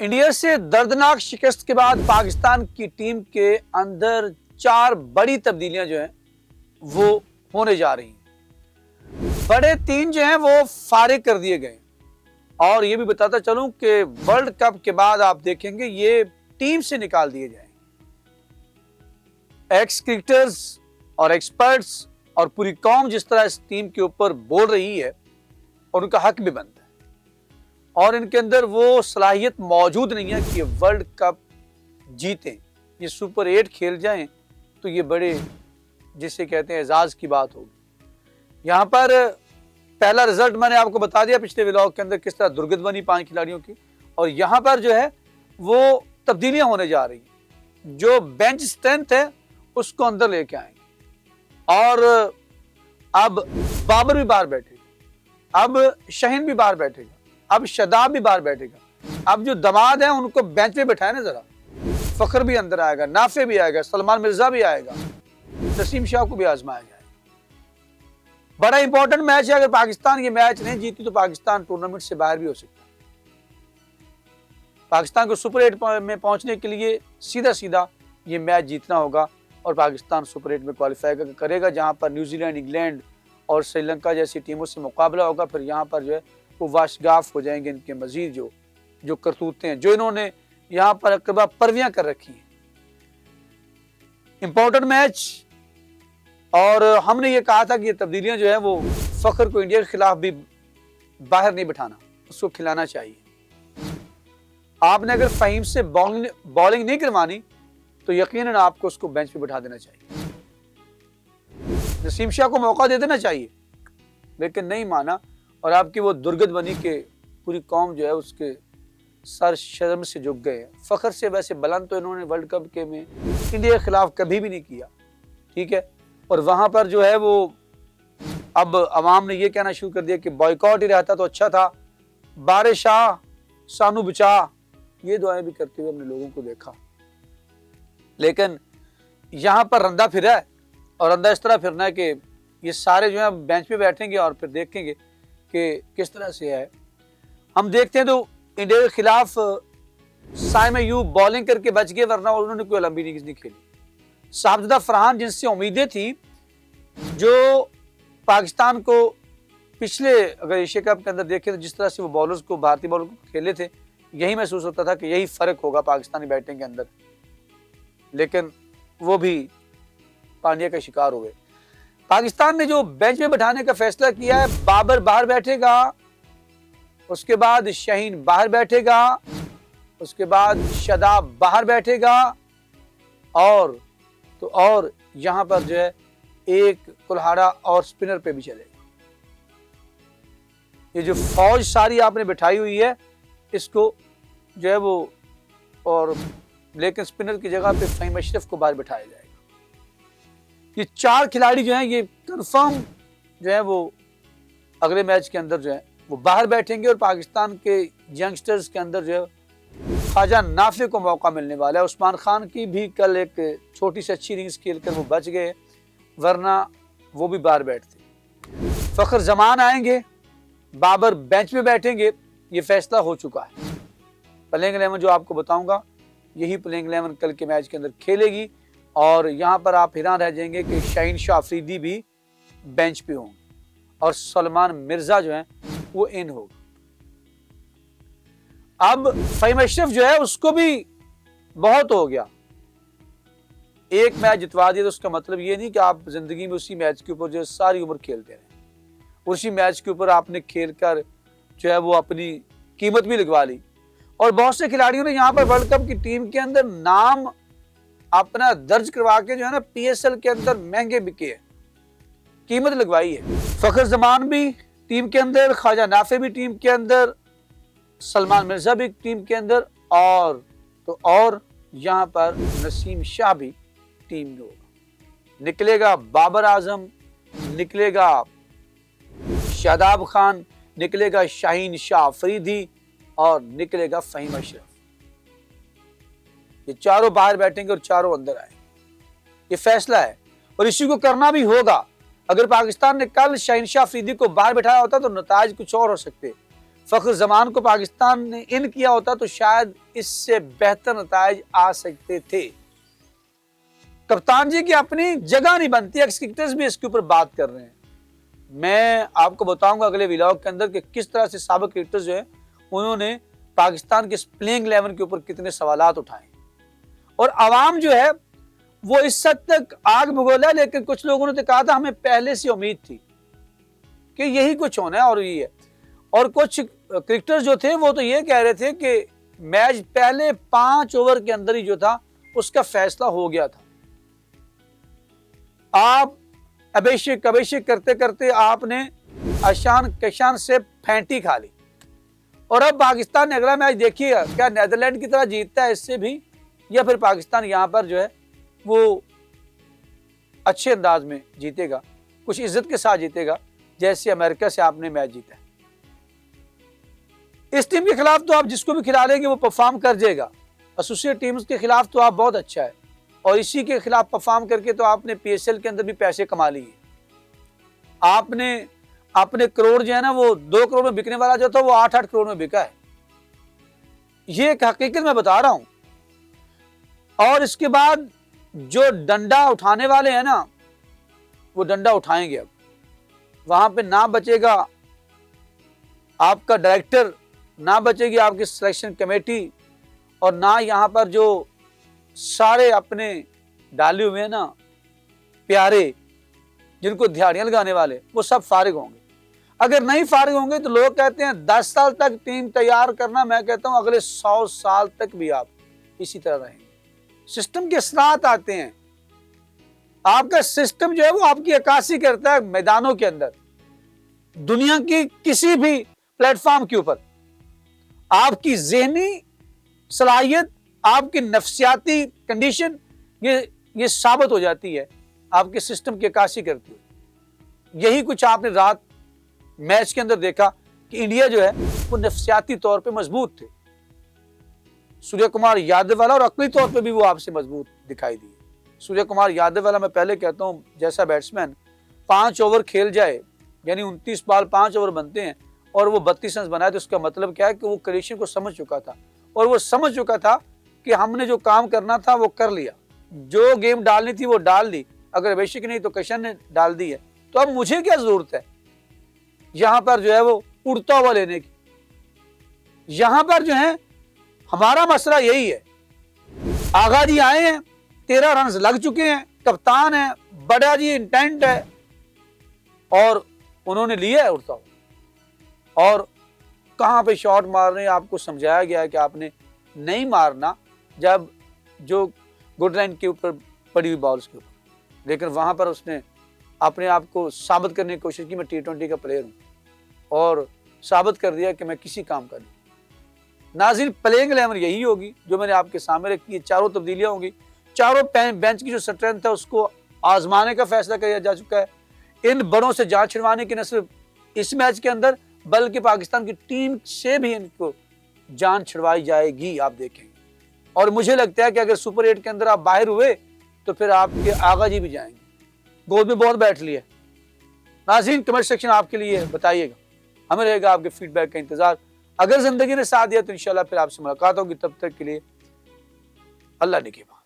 India से दर्दनाक शिकस्त के बाद पाकिस्तान की टीम के अंदर 4 बड़ी तब्दीलियां जो हैं वो होने जा रही हैं। बड़े 3 जो हैं वो फारिग कर दिए गए और ये भी बताता चलूं कि वर्ल्ड कप के बाद आप देखेंगे ये टीम से निकाल दिए जाएंगे। एक्स क्रिकेटर्स और एक्सपर्ट्स और पूरी कौम जिस तरह इस टीम के ऊपर बोल रही है और उनका हक भी बनता है और इनके अंदर वो सलाहियत मौजूद नहीं है कि वर्ल्ड कप जीतें, ये सुपर 8 खेल जाएं तो ये बड़े जिसे कहते हैं एजाज की बात होगी। यहाँ पर पहला रिजल्ट मैंने आपको बता दिया पिछले व्लॉग के अंदर किस तरह दुर्गत बनी 5 खिलाड़ियों की, और यहाँ पर जो है वो तब्दीलियां होने जा रही हैं। जो बेंच स्ट्रेंथ है उसको अंदर लेके आएंगे और अब बाबर भी बाहर बैठेगा, अब शाहीन भी बाहर बैठेगा, अब शादाब भी बाहर बैठेगा। अब जो दमाद हैं उनको बेंच पे बैठाए ना, जरा फखर भी अंदर आएगा, नाफे भी आएगा, सलमान मिर्जा भी आएगा, नसीम शाह को भी आजमाया जाएगा। बड़ा इंपॉर्टेंट मैच है। अगर पाकिस्तान ये मैच नहीं जीती तो पाकिस्तान टूर्नामेंट से बाहर भी हो सकता है। पाकिस्तान को सुपर 8 में पहुंचने के लिए सीधा सीधा ये मैच जीतना होगा और पाकिस्तान सुपर 8 में क्वालिफाई करेगा, जहां पर न्यूजीलैंड, इंग्लैंड और श्रीलंका जैसी टीमों से मुकाबला होगा। फिर यहाँ पर जो है वो वाशगाफ हो जाएंगे इनके मजीद जो करतूतें हैं, जो इन्होंने यहाँ पर अकबा परवियां कर रखी हैं। इंपॉर्टेंट मैच, और हमने ये कहा था कि ये तब्दीलियां जो है वो फखर को इंडिया के खिलाफ भी बाहर नहीं बिठाना, उसको खिलाना चाहिए। आपने अगर फहीम से बॉलिंग नहीं करवानी तो यकीनन आपको उसको बेंच पे बिठा देना चाहिए, नसीम शाह को मौका दे देना चाहिए, लेकिन नहीं माना और आपकी वो दुर्गत बनी के पूरी कौम जो है उसके सर शर्म से झुक गए। फखर से वैसे बुलंद तो इन्होंने वर्ल्ड कप के में इंडिया के खिलाफ कभी भी नहीं किया, ठीक है, और वहां पर जो है वो अब अवाम ने ये कहना शुरू कर दिया कि बॉयकॉट ही रहता तो अच्छा था, बारे शाह सानू बचा, ये दुआएं भी करते हुए हमने लोगों को देखा। लेकिन यहाँ पर रंदा फिरा है और रंदा इस तरह फिरना है कि ये सारे जो है बेंच पे बैठेंगे और फिर देखेंगे कि किस तरह से है। हम देखते हैं तो इंडिया के खिलाफ साइम अयूब बॉलिंग करके बच गए, वरना उन्होंने कोई लंबी इनिंग्स नहीं खेली। साबजदा फरहान जिनसे उम्मीदें थी, जो पाकिस्तान को पिछले अगर एशिया कप के अंदर देखें तो जिस तरह से वो बॉलर्स को, भारतीय बॉलर को खेले थे, यही महसूस होता था कि यही फर्क होगा पाकिस्तानी बैटिंग के अंदर, लेकिन वो भी पांड्या का शिकार हो गए। पाकिस्तान ने जो बेंच में बैठाने का फैसला किया है, बाबर बाहर बैठेगा, उसके बाद शाहीन बाहर बैठेगा, उसके बाद शादाब बाहर बैठेगा और तो और यहां पर जो है एक कुल्हाड़ा और स्पिनर पे भी चलेगा। ये जो फौज सारी आपने बिठाई हुई है इसको जो है वो, और लेकिन स्पिनर की जगह पे फहीम अशरफ को बाहर बिठाया जाएगा। ये 4 खिलाड़ी जो हैं ये कंफर्म जो है वो अगले मैच के अंदर जो है वो बाहर बैठेंगे और पाकिस्तान के यंगस्टर्स के अंदर जो है ख्वाजा नाफे को मौका मिलने वाला है। उस्मान खान की भी कल एक छोटी सी अच्छी इनिंग्स खेलकर वो बच गए, वरना वो भी बाहर बैठते। फखर जमान आएंगे, बाबर बेंच में बैठेंगे, ये फैसला हो चुका है। प्लेइंग 11 जो आपको बताऊंगा यही प्लेइंग 11 कल के मैच के अंदर खेलेगी और यहाँ पर आप हैरान रह जाएंगे कि शाहीन शाह अफरीदी भी बेंच पे होंगे और सलमान मिर्जा जो है वो इन होगा। अब फहीम अशरफ जो है उसको भी बहुत हो गया, एक मैच जितवा दिया तो उसका मतलब ये नहीं कि आप जिंदगी में उसी मैच के ऊपर जो सारी उम्र खेलते रहे, उसी मैच के ऊपर आपने खेलकर जो है वो अपनी कीमत भी लगवा ली। और बहुत से खिलाड़ियों ने यहाँ पर वर्ल्ड कप की टीम के अंदर नाम अपना दर्ज करवा के जो है ना पीएसएल के अंदर महंगे बिके हैं, कीमत लगवाई है। फखर जमान भी टीम के अंदर, ख्वाजा नाफे भी टीम के अंदर, सलमान मिर्जा भी टीम के अंदर, और तो और यहाँ पर नसीम शाह भी टीम में होगा। निकलेगा बाबर आजम, निकलेगा शादाब खान, निकलेगा शाहीन शाह अफरीदी और निकलेगा फहीम अशरफ। ये चारों बाहर बैठेंगे और चारों अंदर आएंगे, ये फैसला है और इसी को करना भी होगा। अगर पाकिस्तान ने कल शाहीन शाह अफरीदी को बाहर बैठाया होता तो नताज कुछ और हो सकते। फखर जमान को पाकिस्तान ने इन किया होता तो शायद इससे बेहतर नताइज आ सकते थे। कप्तान जी की अपनी जगह नहीं बनती, एक्स क्रिकेटर्स भी इसके ऊपर बात कर रहे हैं। मैं आपको बताऊंगा अगले व्लॉग के अंदर कि किस तरह से साबिक क्रिकेटर्स जो है उन्होंने पाकिस्तान के प्लेइंग 11 के ऊपर कितने सवालात उठाए, और आवाम जो है वो इस हद तक आग भगोला। लेकिन कुछ लोगों ने तो कहा था हमें पहले से उम्मीद थी कि यही कुछ होना है और यही है। और कुछ क्रिकेटर्स जो थे वो तो ये कह रहे थे कि मैच पहले 5 ओवर के अंदर ही जो था उसका फैसला हो गया था। आप अभिषेक करते करते आपने अशान कशान से फैंटी खा ली, और अब पाकिस्तान ने अगला मैच देखिएगा क्या नीदरलैंड की तरह जीतता है इससे भी, या फिर पाकिस्तान यहां पर जो है वो अच्छे अंदाज में जीतेगा, कुछ इज्जत के साथ जीतेगा जैसे अमेरिका से आपने मैच जीता है। इस टीम के खिलाफ तो आप जिसको भी खिला लेंगे वो परफॉर्म कर जाएगा। एसोसिएट टीम्स के खिलाफ तो आप बहुत अच्छा है, और इसी के खिलाफ परफॉर्म करके तो आपने पीएसएल के अंदर भी पैसे कमा लिए। आपने अपने करोड़ जो है ना वो 2 करोड़ में बिकने वाला जो था वो 8-8 करोड़ में बिका है। ये एक हकीकत मैं बता रहा हूं। और इसके बाद जो डंडा उठाने वाले हैं ना वो डंडा उठाएंगे। अब वहां पे ना बचेगा आपका डायरेक्टर, ना बचेगी आपकी सिलेक्शन कमेटी, और ना यहां पर जो सारे अपने डाले हुए हैं ना प्यारे जिनको दिहाड़ियां लगाने वाले वो सब फारिग होंगे। अगर नहीं फारिग होंगे तो लोग कहते हैं 10 साल तक टीम तैयार करना, मैं कहता हूं अगले 100 साल तक भी आप इसी तरह रहेंगे। सिस्टम के असरात आते हैं। आपका सिस्टम जो है वो आपकी अक्कासी करता है मैदानों के अंदर, दुनिया की किसी भी प्लेटफॉर्म के ऊपर। आपकी ज़हनी सलाहियत, आपकी नफ्सियाती कंडीशन ये साबित हो जाती है आपके सिस्टम की अक्कासी करती है। यही कुछ आपने रात मैच के अंदर देखा कि इंडिया जो है वो नफ्सियाती तौर पे मजबूत थे। सूर्य कुमार यादव वाला और अकली तौर पे भी वो आपसे मजबूत दिखाई दिए। सूर्य कुमार यादव वाला मैं पहले कहता हूं जैसा बैट्समैन 5 ओवर खेल जाए, यानी 29 बॉल 5 ओवर बनते हैं, और वो 32 रन बनाए, तो उसका मतलब क्या है कि वो कंडीशन को समझ चुका था, और वो समझ चुका था कि हमने जो काम करना था वो कर लिया, जो गेम डालनी थी वो डाल दी। अगर अभिषेक नहीं तो कशन ने डाल दी है, तो अब मुझे क्या जरूरत है यहां पर जो है वो उड़ता हुआ लेने की। यहां पर जो है हमारा मसला यही है, आगा जी आए हैं, 13 रन लग चुके हैं, कप्तान है, बड़ा जी इंटेंट है, और उन्होंने लिया है उड़ता हुआ। और कहां पे शॉट मारने आपको समझाया गया है कि आपने नहीं मारना जब जो गुड लाइन के ऊपर पड़ी हुई बॉल्स के ऊपर, लेकिन वहां पर उसने अपने आप को साबित करने की कोशिश की, मैं T20 का प्लेयर हूं, और साबित कर दिया कि मैं किसी काम का नहीं। नाज़रीन, प्लेइंग 11 यही होगी जो मैंने आपके सामने रखी है। चारों तब्दीलियां होंगी, चारों बेंच की जो स्ट्रेंथ है उसको आजमाने का फैसला किया जा चुका है। इन बड़ों से जान छिड़वाने की न सिर्फ इस मैच के अंदर बल्कि पाकिस्तान की टीम से भी इनको जान छिड़वाई जाएगी, आप देखेंगे। और मुझे लगता है कि अगर सुपर 8 के अंदर आप बाहर हुए तो फिर आपके आगा जी भी जाएंगे। गोद में बहुत बैठ लिए। नाज़रीन, कमेंट सेक्शन आपके लिए बताइएगा, हमें रहेगा आपके फीडबैक का इंतजार। अगर जिंदगी ने साथ दिया तो इंशाल्लाह फिर आपसे मुलाकात होगी। तब तक के लिए अल्लाह निगहबान।